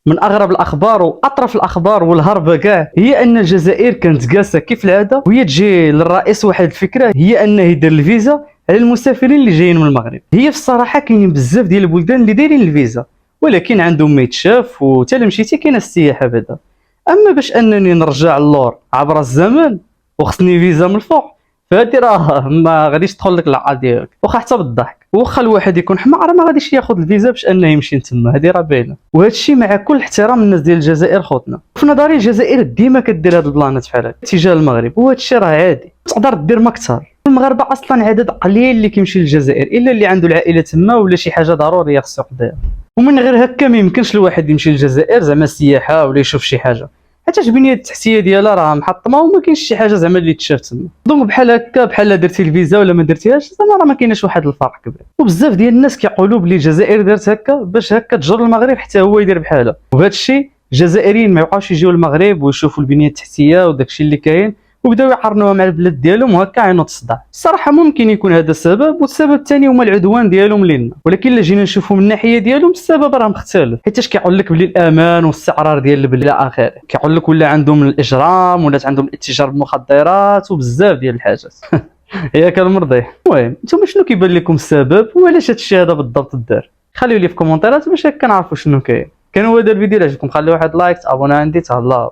من اغرب الاخبار واطرف الاخبار والهربه كاع هي ان الجزائر كانت جالسه كيف العاده وهي تجي للرئيس واحد الفكره، هي انه يدير الفيزا على المسافرين اللي جايين من المغرب. هي في الصراحه كاينين بزاف ديال البلدان اللي دايرين الفيزا، ولكن عندهم ما يتشاف وتا لا مشيتي كاينه السياحه بعدا. اما باش انني نرجع اللور عبر الزمن وخصني فيزا من الفوق، فهادي راه ما غاديش تدخل لك العقل ديالك، واخا حتى بالضحك. واخا الواحد يكون حمار ما غاديش ياخذ الفيزا باش انه يمشي تما، هادي راه باينه. وهذا الشيء مع كل احترام الناس ديال الجزائر خوتنا، في نظري الجزائر ديما كدير هاد البلانات بحال هكا اتجاه المغرب، وهذا الشيء راه عادي، تقدر دير ما كثر. المغاربه اصلا عدد قليل اللي كيمشي للجزائر، الا اللي عنده العائله تما ولا شي حاجه ضروريه خصو يقضيها. ومن غير هكا ما يمكنش الواحد يمشي للجزائر زعما سياحه ولا يشوف شي حاجه، حتى البنيه التحتيه ديالها راه محطمه وما كاينش شي حاجه زعما اللي تشاف تما. دونك بحال هكا بحال درتي الفيزا ولا ما درتيهاش زعما راه ما كايناش واحد الفرق كبير. وبزاف ديال الناس كيقولوا بلي الجزائر دارت هكا باش هكا تجر المغرب حتى هو يدير بحالها، وبهذا الشيء الجزائريين ما يبقاوش يجيو للمغرب ويشوفوا البنيه التحتيه وداكشي اللي كاين وبداو يقارنوها مع البلاد ديالهم، وهكا عينوا الصداع. الصراحه ممكن يكون هذا السبب، والسبب الثاني هما العدوان ديالهم لينا. ولكن الا جينا نشوفوا من الناحيه ديالهم السبب راه مختلف، حيتاش كيقول لك بلي الامان والاستقرار ديال البلاد الى اخره، كيقول لك ولا عندهم الاجرام ولا عندهم الاتجار بالمخدرات وبزاف ديال الحاجات. هي كالمرضي. المهم نتوما شنو كيبان لكم السبب وعلاش هذا الشيء هذا بالضبط دار؟ خليو لي في الكومونتيرات باش هكا نعرفوا شنو كاين. كان هو هذا الفيديو، عجبكم خليو واحد لايك، ابونا عندي، تهلاو.